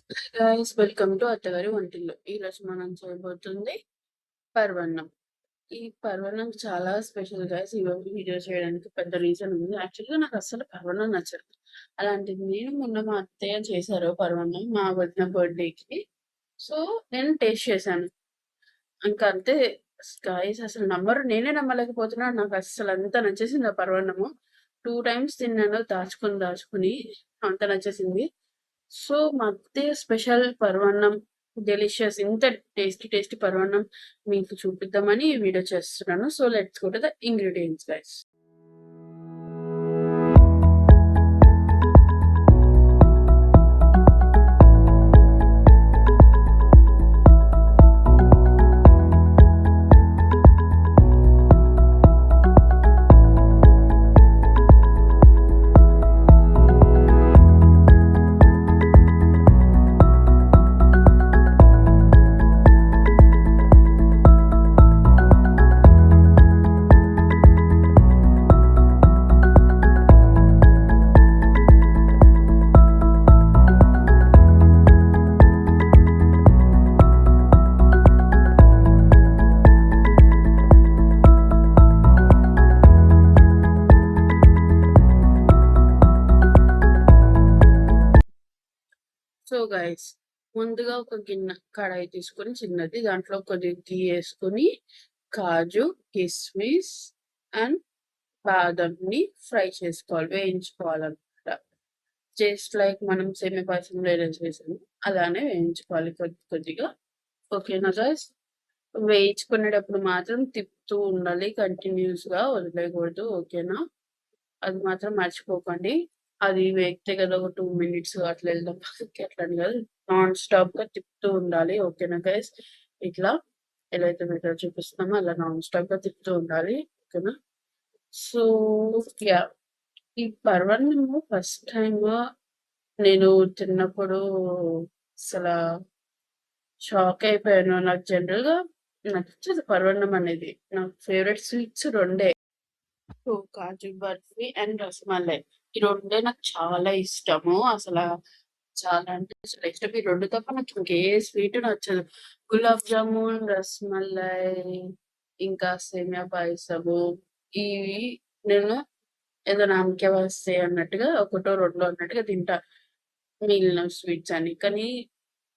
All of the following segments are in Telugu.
గైస్ వెల్కమ్ టు అత్తగారి వంటిల్లు. ఈరోజు మనం చేయబోతుంది పరవన్నం. ఈ పరవన్నం చాలా స్పెషల్ గైస్. ఈ వీడియో చేయడానికి పెద్ద రీజన్ ఉంది. యాక్చువల్‌గా నాకు అస్సలు పరవన్నం నచ్చదు. అలాంటిది నేను మొన్న మా అత్తయ్య చేశారు పరవన్నం మా వదిన బర్త్‌డేకి. సో, నేను టేస్ట్ చేశాను. ఇంకా అంతే గైస్, అసలు నమ్మరు. నేనే నమ్మలేకపోతున్నాను. నాకు అస్సలు అంత నచ్చేసింది ఆ పరవన్నము. 2 టైమ్స్ తిన్నాను దాచుకొని అంత నచ్చేసింది. సో, మా అత్తయ్య స్పెషల్ పరమాన్నం డెలిషియస్, ఇంత టేస్టీ పరమాన్నం మీకు చూపిద్దామని ఈ వీడియో చేస్తున్నాను. So let's go to the ingredients guys. So guys, ముందుగా ఒక గిన్నె కడాయి తీసుకొని చిన్నది, దాంట్లో కొద్దిగా ఘీ వేసుకొని కాజు, కిస్మిస్ అండ్ బాదంని ఫ్రై చేసుకోవాలి, వేయించుకోవాలన్నమాట. జస్ట్ లైక్ మనం సేమియా పాయసంలో ఎలా చేసాము అలానే వేయించుకోవాలి కొద్దిగా. ఓకేనా గైస్? వేయించుకునేటప్పుడు మాత్రం తిప్పుతూ ఉండాలి, కంటిన్యూస్ గా వదిలేయకూడదు. ఓకేనా? అది మాత్రం మర్చిపోకండి. అది వేగితే కదా ఒక 2 మినిట్స్ అట్లా వెళ్దాం పక్కకి, అట్లని కాదు, నాన్ స్టాప్ గా తిప్పుతూ ఉండాలి. ఓకేనా గైస్? ఇట్లా ఎలా అయితే మీరు చూపిస్తున్నామో అలా నాన్ స్టాప్ గా తిప్పుతూ ఉండాలి. ఓకేనా? సో యా, ఈ పర్వన్నము ఫస్ట్ టైమ్ నేను తిన్నప్పుడు అసలు షాక్ అయిపోయాను. నాకు జనరల్ గా నచ్చదు పర్వన్నం అనేది. నాకు ఫేవరెట్ స్వీట్స్ రెండే, so kaju barfi and rasmalai. ఈ రెండే నాకు చాలా ఇష్టము. అసలు చాలా అంటే అసలు ఇష్టం. ఈ రెండు తప్ప నాకు ఇంకే స్వీట్ నచ్చదు. గులాబ్ జామున్, రసమలై, ఇంకా సేమియా పాయసము, ఇవి నేను ఏదో నామకే వస్తే అన్నట్టుగా ఒకటో రెండో అన్నట్టుగా తింటా, మిగిలిన స్వీట్స్ అని. కానీ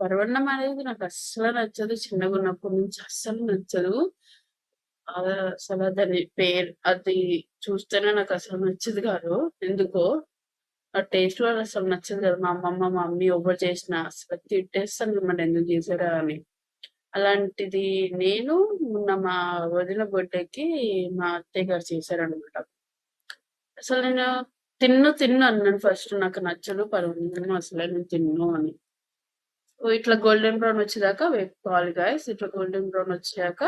పరవన్నం అనేది నాకు అస్సలు నచ్చదు. చిన్నగున్నప్పటి నుంచి అస్సలు నచ్చదు. అసలు దాని పేరు అది చూస్తేనే నాకు అసలు నచ్చేది కాదు. ఎందుకో ఆ టేస్ట్ కూడా అసలు నచ్చదు కదా. మా అమ్మమ్మ, మా మమ్మీ ఎవరు చేసినా అసలు తిట్టేస్తానన్నమాట, ఎందుకు చేశారా అని. అలాంటిది నేను మొన్న మా వదిన బర్త్‌డేకి మా అత్తయ్య గారు చేశారనమాట. అసలు నేను తిన్ను అన్నాను ఫస్ట్. నాకు నచ్చదు పరమాన్నం, అసలే నేను తిన్ను అని. ఇట్లా గోల్డెన్ బ్రౌన్ వచ్చేదాకా వేపుకోవాలి గైస్. ఇట్లా గోల్డెన్ బ్రౌన్ వచ్చాక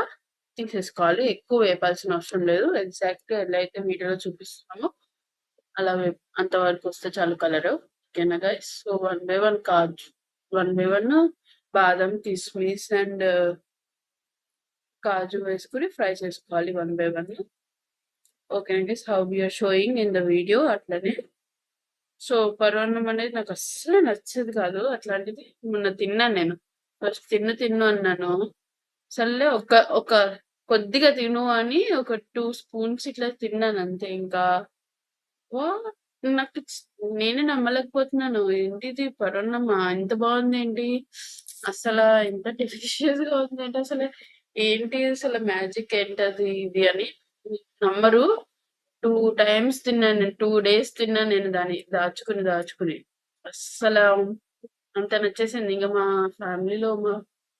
తీసేసుకోవాలి. ఎక్కువ వేపాల్సిన అవసరం లేదు. ఎగ్జాక్ట్‌గా ఎలా అయితే వీడియోలో చూపిస్తున్నామో అలా అంతవరకు వస్తే చాలు కలరు. ఓకేనా guys? So 1 by 1 kaju, 1 by 1 బాదం, కిస్మిస్ అండ్ కాజు వేసుకొని ఫ్రై చేసుకోవాలి 1 బై 1. ఓకేనా guys? How we are showing in the video అట్లనే. సో పరమాన్నం అనేది నాకు అస్సలు నచ్చేది కాదు. అట్లాంటిది మొన్న తిన్నాను నేను. ఫస్ట్ తిన్ను అన్నాను. సర్లే ఒక ఒక కొద్దిగా తిను అని ఒక 2 స్పూన్స్ ఇట్లా తిన్నాను అంతే. ఇంకా వాహ్! నాకు నేనే నమ్మలేకపోతున్నాను. ఏంటిది పరమాన్నమా? ఇంత బావుందేంటి? అసలా ఇంత డెలిషియస్‌గా ఉందేంటి అసలు? ఏంటి అసలు మ్యాజిక్ ఏంటది ఇది అని నమ్మరు. 2 టైమ్స్ తిన్నాను నేను. 2 డేస్ తిన్నాను నేను దాన్ని దాచుకుని. అస్సల అంత నచ్చేసింది. ఇంక మా ఫ్యామిలీలో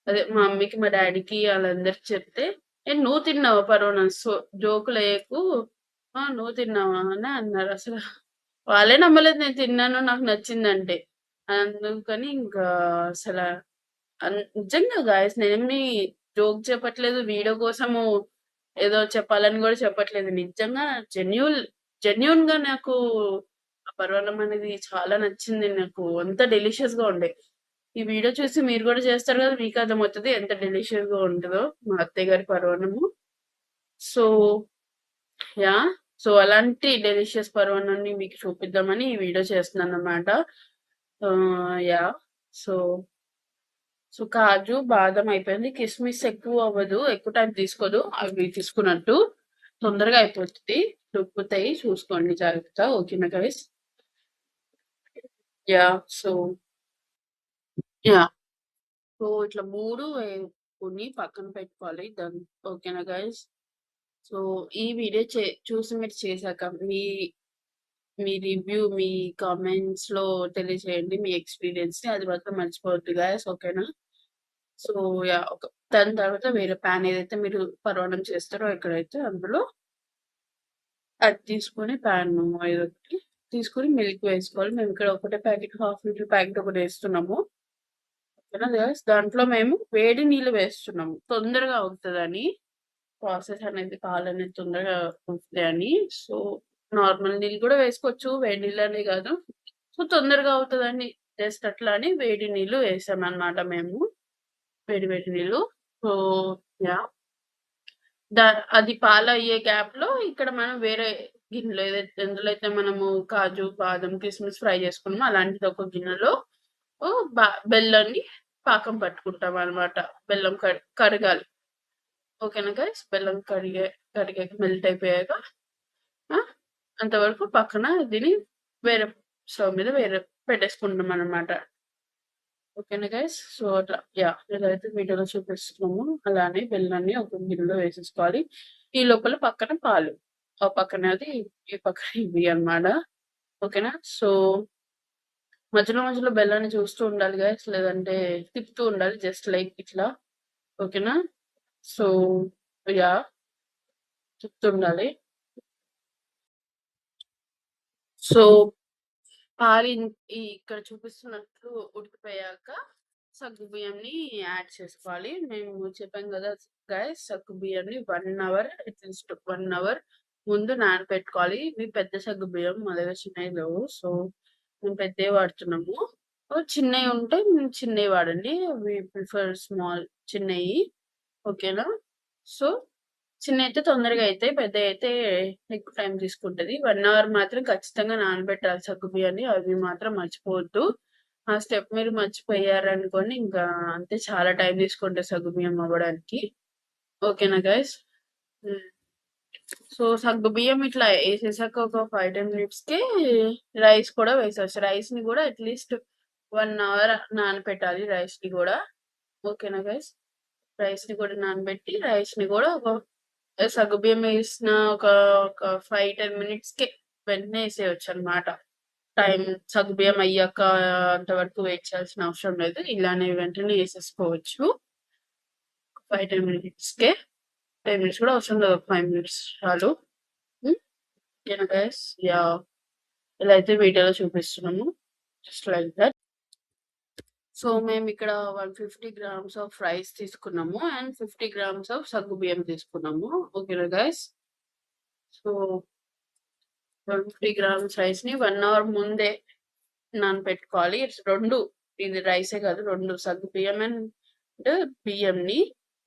అదే మా మమ్మీకి, మా డ్యాడీకి ఆళ్ళందరికి చెప్తే, "ఏ నువ్వు తిన్నావా పరోటా? జోకులేయకు. ఆ! నువ్వు తిన్నావా?" అని అన్నారు. అసల వాళ్ళే నమ్మలేదు నేను తిన్నాను, నాకు నచ్చిందంటే. అందుకని ఇంకా అసల నిజంగా గాయ్స్, నేనేమి జోక్ చెప్పట్లేదు. వీడియో కోసము ఏదో చెప్పాలని గూడా చెప్పట్లేదు. నిజంగా జెన్యూన్‌గా నాకు ఆ పరమాన్నం అనేది చాలా నచ్చింది నాకు. అంత డెలిషియస్‌గా ఉండే. ఈ వీడియో చూసి మీరు గూడా చేస్తారు గదా! మీకు అర్థమవుతది ఎంత డెలిషియస్‌గా ఉంటదో మా అత్తయ్య గారి పరమాన్నము. So yeah! సో అలాంటి డెలిషియస్ పరమాన్నాన్ని మీకు చూపిద్దామని ఈ వీడియో చేస్తున్నానన్నమాట. యాహ్! సో సో కాజు బాదం అయిపోయింది. కిస్మిస్ ఎక్కువ అవ్వదు, ఎక్కువ టైం తీసుకోదు. అవి తీసుకున్నట్టు తొందరగా అయిపోతుంది. దొరుకుతాయి, చూసుకోండి జాగ్రత్త. ఓకేనా guys? Yeah. So yeah. So ఇట్లా 3 వేసుకొని పక్కన పెట్టుకోవాలి. ఓకేనా గైస్? సో ఈ వీడియో చూసి మీరు చేశాక మీ మీ రివ్యూ, మీ కామెంట్స్ లో తెలియజేయండి మీ ఎక్స్పీరియన్స్ ని. అది మాత్రం మర్చిపోవద్దు గైస్. ఓకేనా? So yeah. దాని తర్వాత వేరే ప్యాన్ ఏదైతే మీరు పరమాన్నం చేస్తారో ఎక్కడైతే అందులో అది తీసుకొని ప్యాన్ ఏదొకటి తీసుకొని మిల్క్ వేసుకోవాలి. మేము ఇక్కడ ఒకటే ప్యాకెట్, హాఫ్ లీటర్ ప్యాకెట్ ఒకటి వేస్తున్నాము. ఓకేనా గైస్? దాంట్లో మేము వేడి నీళ్ళు వేస్తున్నాము, తొందరగా అవుతుందని. ప్రాసెస్ అనేది, పాలు అనేది తొందరగా అవుతాయని. సో నార్మల్ నీళ్ళు కూడా వేసుకోవచ్చు, వేడి నీళ్ళు అనే కాదు. సో తొందరగా అవుతుందని జస్ట్ అట్లా అని వేడి నీళ్ళు వేసాం అన్నమాట మేము. వేడి వేడి నీళ్ళు. So yeah. అది పాలు అయ్యే గ్యాప్ లో ఇక్కడ మనం వేరే గిన్నెలో ఏదైతే ఎందులో అయితే మనము కాజు, బాదం, కిస్మిస్ ఫ్రై చేసుకున్నామో అలాంటిది ఒక గిన్నెలో బెల్లాన్ని పాకం పట్టుకుంటాం అనమాట. బెల్లం కరగాలి. ఓకేనా గైస్? బెల్లం కరిగాక మెల్ట్ అయిపోయాక అంతవరకు పక్కన దీన్ని వేరే స్టవ్ మీద వేరే పెట్టేసుకుంటాం అనమాట. ఓకేనా గైస్? సో అట్లా యా, ఏదైతే వీడియోలో చూపిస్తున్నామో అలానే బెల్లాన్ని ఒక గిన్నెలో వేసేసుకోవాలి. ఈ లోపల పక్కన పాలు, ఆ పక్కన అది, ఈ పక్కన ఇవి అన్నమాట. ఓకేనా? సో మధ్యలో మధ్యలో బెల్లాన్ని చూస్తూ ఉండాలి గైస్, లేదంటే తిప్పుతూ ఉండాలి, జస్ట్ లైక్ ఇట్లా. ఓకేనా? సో యా, తిప్పుతూ ఉండాలి. సో పాలు ఇక్కడ చూపిస్తున్నట్లు ఉడికిపోయాక సగ్గు బియ్యంని యాడ్ చేసుకోవాలి. మేము చెప్పాం కదా గైస్, సగ్గు బియ్యంని 1 అవర్, అట్లీస్ట్ 1 అవర్ ముందు నానబెట్టుకోవాలి. ఇవి పెద్ద సగ్గు బియ్యం, మా దగ్గర చిన్నవి లేవు. సో మేము పెద్దవి వాడుతున్నాము. చిన్నవి ఉంటే చిన్నవి వాడండి. వి ప్రిఫర్ స్మాల్, చిన్నవి. ఓకేనా? సో చిన్నవి అయితే తొందరగా అవుతాయి, పెద్దవి అయితే ఎక్కువ టైం తీసుకుంటది. 1 అవర్ మాత్రం ఖచ్చితంగా నానబెట్టాలి సగ్గు బియ్యాన్ని. అవి మాత్రం మర్చిపోవద్దు. ఆ స్టెప్ మీరు మర్చిపోయారనుకోండి, ఇంకా అంతే, చాలా టైం తీసుకుంటుంది సగ్గు బియ్యం అవ్వడానికి. ఓకేనా గైస్? సో సగ్గు బియ్యం ఇట్లా వేసేసాక ఒక 5-10 మినిట్స్ కి రైస్ కూడా వేసేవచ్చు. రైస్ ని కూడా అట్లీస్ట్ 1 అవర్ నానబెట్టాలి, రైస్ ని కూడా. ఓకేనా గైస్? రైస్ ని కూడా నానబెట్టి రైస్ ని కూడా సగ్గుబియ్యం వేసిన ఒక 5-10 మినిట్స్ కి వెంటనే వేసేయచ్చు అనమాట. టైం సగ్గుబియ్యం అయ్యాక అంతవరకు వెయిట్ చేయాల్సిన అవసరం లేదు, ఇలానే వెంటనే వేసేసుకోవచ్చు. 5-10 మినిట్స్ కే, 10 మినిట్స్ కూడా అవసరం లేదు, 5 మినిట్స్ చాలు. ఓకేనా గైస్? యా, ఇలా అయితే వీడియోలో చూపిస్తున్నాము, జస్ట్ లైక్ దట్. సో మేము ఇక్కడ 150 grams ఆఫ్ రైస్ తీసుకున్నాము అండ్ 50 grams ఆఫ్ సగ్గు బియ్యం తీసుకున్నాము. ఓకేనా గైస్? సో 150 grams రైస్ ని 1 అవర్ ముందే నానబెట్టుకోవాలి. రెండు, ఇది రైసే కాదు, రెండు సగ్గు బియ్యం అండ్ బియ్యంని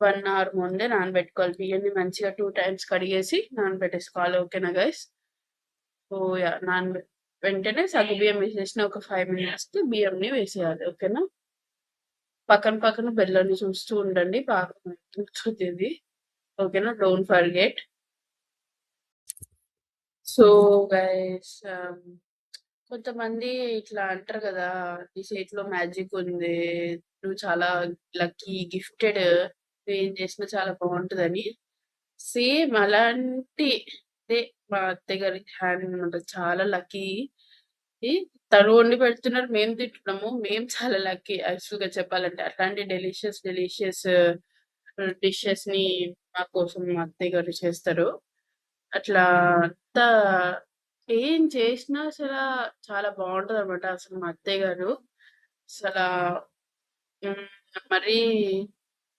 1 అవర్ ముందే నానబెట్టుకోవాలి. బియ్యాన్ని మంచిగా 2 times కడిగేసి నానబెట్టేసుకోవాలి. ఓకేనా గైస్? సో యా, వెంటనే సగ్గు బియ్యం వేసేసిన ఒక 5 minutes కి బియ్యంని వేసేయాలి. ఓకేనా? పక్కన పక్కన బెల్లాన్ని చూస్తూ ఉండండి, బాగా మగ్గుతుంది. ఓకేనా? Don't forget. సో గైస్, కొంతమంది ఇట్లా అంటారు కదా, నీ చేతిలో మ్యాజిక్ ఉంది, నువ్వు చాలా లక్కీ, గిఫ్టెడ్, నువ్వు ఏం చేసినా చాలా బాగుంటుందని. సేమ్ అలాంటి మా అత్తయ్య గారి హ్యాండ్ అనమాట. చాలా లక్కీ. తను వండి పెడుతున్నారు, మేము తింటున్నాము. మేము చాలా లక్కీ యాక్చువల్ గా చెప్పాలంటే. అట్లాంటి డెలిషియస్ డెలిషియస్ డిషెస్ ని మా కోసం మా అత్తయ్య గారు చేస్తారు. అట్లా అంతా ఏం చేసినా అసలు చాలా బాగుంటది అనమాట. అసలు మా అత్తయ్య గారు అసలు మరి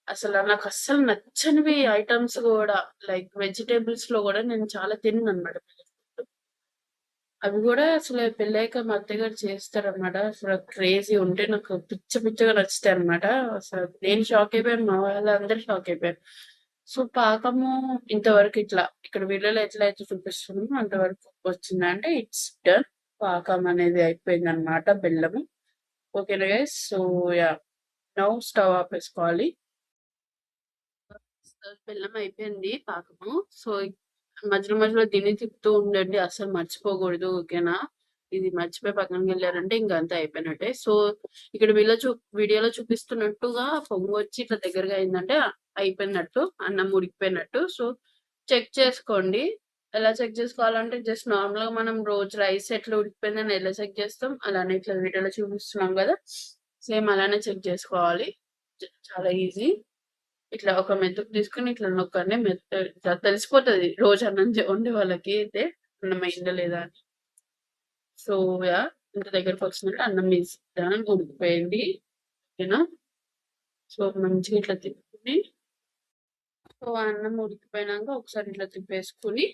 అసలు నాకు అస్సలు నచ్చనివి ఐటమ్స్ కూడా, లైక్ వెజిటేబుల్స్ లో కూడా నేను చాలా తిన్నాను అనమాట. అవి కూడా అసలు పెళ్ళాక మా అత్తయ్య గారు చేస్తారనమాట. అసలు క్రేజీ ఉంటే నాకు పిచ్చ పిచ్చగా నచ్చుతాయి అనమాట. అసలు నేను షాక్ అయిపోయాను, మా వాళ్ళందరూ షాక్ అయిపోయారు. సో పాకము ఇంతవరకు ఇట్లా ఇక్కడ వీడియోలో ఎట్లా అయితే చూపిస్తున్నామో అంతవరకు వచ్చిందంటే ఇట్స్ డన్. పాకం అనేది అయిపోయింది అనమాట, బెల్లము. ఓకేనా guys. So yeah, now stove ఆపేసుకోవాలి. బెల్లం అయిపోయింది పాకము. సో మధ్యలో మధ్యలో దీన్ని తిప్పుతూ ఉండండి, అస్సలు మర్చిపోకూడదు. ఓకేనా, ఇది మర్చిపోయి పక్కనకి వెళ్ళారంటే ఇంకా అంతా అయిపోయినట్టే. సో ఇక్కడ వీడియోలో చూపిస్తున్నట్టుగా పొంగు వచ్చి ఇట్లా దగ్గరగా అయిందంటే అయిపోయినట్టు, అన్నం ఉడికిపోయినట్టు. సో చెక్ చేసుకోండి. ఎలా చెక్ చేసుకోవాలంటే జస్ట్ నార్మల్ గా మనం రోజు రైస్ ఎట్లా ఉడికిపోయిందని ఎలా చెక్ చేస్తాం, అలానే ఇట్లా వీడియోలో చూపిస్తున్నాం కదా, సేమ్ అలానే చెక్ చేసుకోవాలి. చాలా ఈజీ. ఇట్లా ఒక మెతుకు తీసుకొని ఇట్లా నొక్కండి, ఇట్లా తెలిసిపోతుంది రోజు అన్నం వండే వాళ్ళకి అయితే అన్నం అయిందా లేదా అని. సో యా, ఇంత దగ్గరకు వచ్చినట్టు అన్నం వేసి ఉడికిపోయింది. ఓకేనా, సో మంచిగా ఇట్లా తిప్పుకుని, సో అన్నం ఉడికిపోయినాక ఒకసారి ఇట్లా తిప్పేసుకుని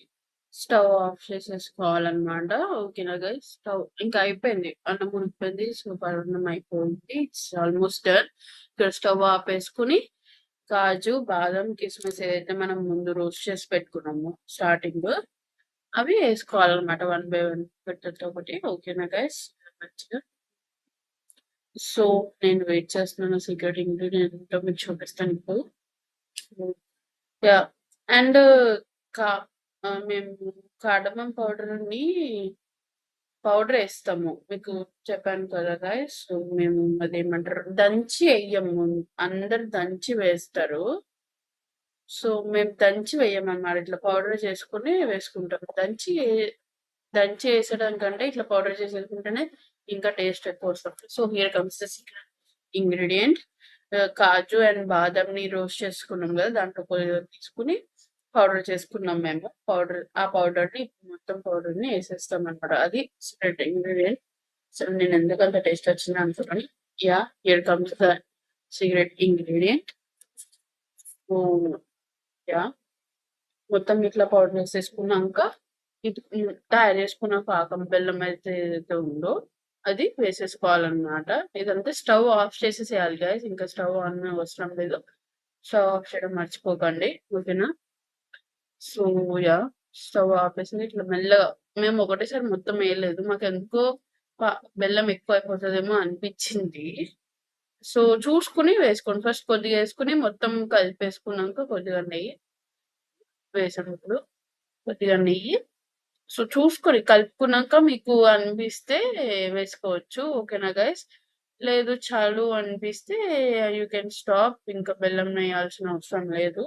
స్టవ్ ఆఫ్ చేసేసుకోవాలన్నమాట. ఓకేనా గైస్, స్టవ్ ఇంకా అయిపోయింది, అన్నం ఉడికిపోయింది. సూపర్, అన్నం అయిపోయింది, ఇట్స్ ఆల్మోస్ట్ డన్. ఇక్కడ స్టవ్ ఆపేసుకుని కాజు, బాదం, కిస్మిస్ ఏదైతే మనం ముందు రోస్ట్ చేసి పెట్టుకున్నామో స్టార్టింగ్, అవి వేసుకోవాలన్నమాట 1 బై 1 పెట్టేది ఒకటి. ఓకేనా గైస్, మంచిగా. సో నేను వెయిట్ చేస్తున్నాను, సీక్రెట్ ఇంగ్రీడియంట్ ఏంటో మీకు చూపిస్తాను ఇప్పుడు. యా, అండ్ కా మేము కార్డమం పౌడర్ని పౌడర్ వేస్తాము, మీకు చెప్పాను కదా గైస్. సో మేము అదేమంటారు దంచి వేయము, అందరు దంచి వేస్తారు. సో మేము దంచి వేయమన్నమాట, ఇట్లా పౌడర్ చేసుకుని వేసుకుంటాం. దంచి వేసడానికంటే ఇట్లా పౌడర్ చేసి వేసుకుంటేనే ఇంకా టేస్ట్ ఎక్కువ వస్తుంది. So here comes the secret ingredient. కాజు అండ్ బాదంని రోస్ట్ చేసుకున్నాం కదా, దాంట్లో కొద్దిగా తీసుకుని పౌడర్ చేసుకున్నాం మేము. ఆ పౌడర్ని మొత్తం పౌడర్ని వేసేస్తాం అనమాట. అది సీక్రెట్ ఇంగ్రీడియంట్. సో నేను ఎందుకంత టేస్ట్ వచ్చింది అనుకున్నాను. Yeah, here comes the secret ingredient. Yeah, మొత్తం ఇట్లా పౌడర్ వేసేసుకున్నాక ఇది తయారు చేసుకున్న పాకం బెల్లం అయితే ఏదైతే ఉందో అది వేసేసుకోవాలన్నమాట. ఇదంతా స్టవ్ ఆఫ్ చేసేసేయాలి గైస్, ఇంకా స్టవ్ ఆన్ అవసరం లేదు. స్టవ్ ఆఫ్ చేయడం మర్చిపోకండి. ఓకేనా, సో యా, స్టవ్ ఆపేసి ఇట్లా మెల్లగా, మేము ఒకటేసారి మొత్తం వేయలేదు, మాకు ఎందుకో బెల్లం ఎక్కువ అయిపోతుందేమో అనిపించింది. సో చూసుకుని వేసుకోండి, ఫస్ట్ కొద్దిగా వేసుకుని మొత్తం కలిపేసుకున్నాక కొద్దిగా నెయ్యి వేసినప్పుడు కొద్దిగా నెయ్యి. సో చూసుకొని కలుపుకున్నాక మీకు అనిపిస్తే వేసుకోవచ్చు. ఓకేనా గైస్, లేదు చాలు అనిపిస్తే యూ కెన్ స్టాప్, ఇంకా బెల్లం వేయాల్సిన అవసరం లేదు.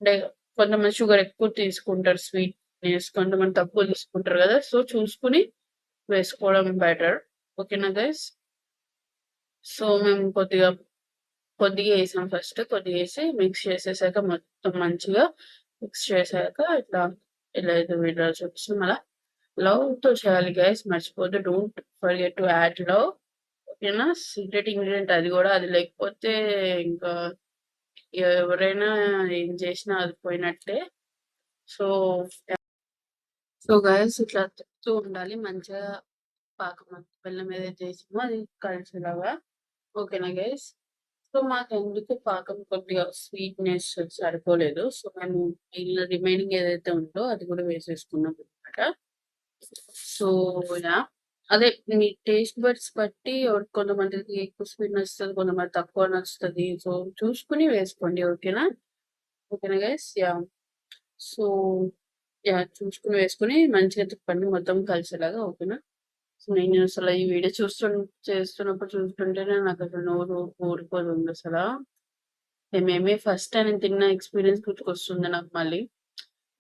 అంటే కొంతమంది షుగర్ ఎక్కువ తీసుకుంటారు, స్వీట్నెస్, కొంతమంది తక్కువ తీసుకుంటారు కదా. సో చూసుకుని వేసుకోవడం బెటర్. ఓకేనా గైస్, సో మేము కొద్దిగా వేసాం, ఫస్ట్ కొద్దిగా వేసి మిక్స్ చేసేసాక మొత్తం మంచిగా మిక్స్ చేశాక ఇట్లా ఇలా అయితే వీడియో చూపిస్తాం. అలా లవ్ తో చేయాలి గైస్, మర్చిపోతే don't forget to add love. ఓకేనా, సీక్రెట్ ఇంగ్రీడియంట్ అది కూడా, అది లేకపోతే ఇంకా ఎవరైనా ఏం చేసినా అది పోయినట్టే. సో గైస్ ఇట్లా తిప్పుతూ ఉండాలి మంచిగా, పాకం బెల్లం ఏదైతే చేసామో అది కలిసేలాగా. ఓకేనా గైస్, సో మాకు ఎందుకు పాకం కొద్దిగా స్వీట్నెస్ సరిపోలేదు. సో మేము రిమైనింగ్ ఏదైతే ఉందో అది కూడా వేసేసుకున్నాం అనమాట. సో యా, అదే మీ టేస్ట్ బడ్స్ బట్టి కొంతమందికి ఎక్కువ స్వీట్ నచ్చుతుంది, కొంతమంది తక్కువ నచ్చుతుంది. సో చూసుకుని వేసుకోండి. ఓకేనా, ఓకేనా గైస్. యా, సో యా, చూసుకుని వేసుకుని మంచిగా తిప్పండి మొత్తం కలిసేలాగా. ఓకేనా, సో నేను అసలు ఈ వీడియో చేస్తున్నప్పుడు చూస్తుంటేనే నాకు అసలు నోరు ఊరిపోతుంది అసలు. మేమే ఫస్ట్ టైం నేను తిన్న ఎక్స్పీరియన్స్ గుర్తుకొస్తుంది నాకు మళ్ళీ.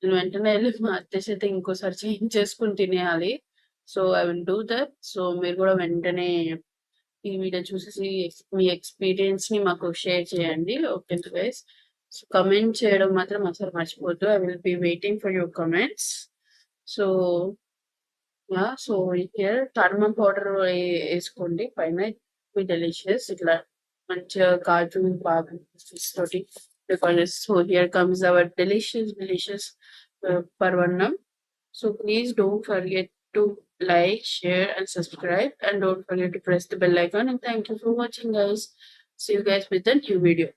నేను వెంటనే వెళ్ళి మా అత్త చేత ఇంకోసారి చేంజ్ చేసుకుని తినేయాలి. So I will do that. So మీరు కూడా వెంటనే ఈ వీడియో చూసేసి మీ ఎక్స్పీరియన్స్ ని మాకు షేర్ చేయండి. ఓకే గైస్, సో కమెంట్ చేయడం మాత్రం అసలు మర్చిపోద్దు. I will be waiting for your comments. So yeah, so here turmeric powder వేసుకోండి పైన, డెలిషియస్ ఇట్లా మంచిగా కాజు బాగా తోటి. Because so here comes our delicious parvannam. So please don't forget to like, share and subscribe, and don't forget to press the bell icon. And thank you for watching guys. See you guys with a new video.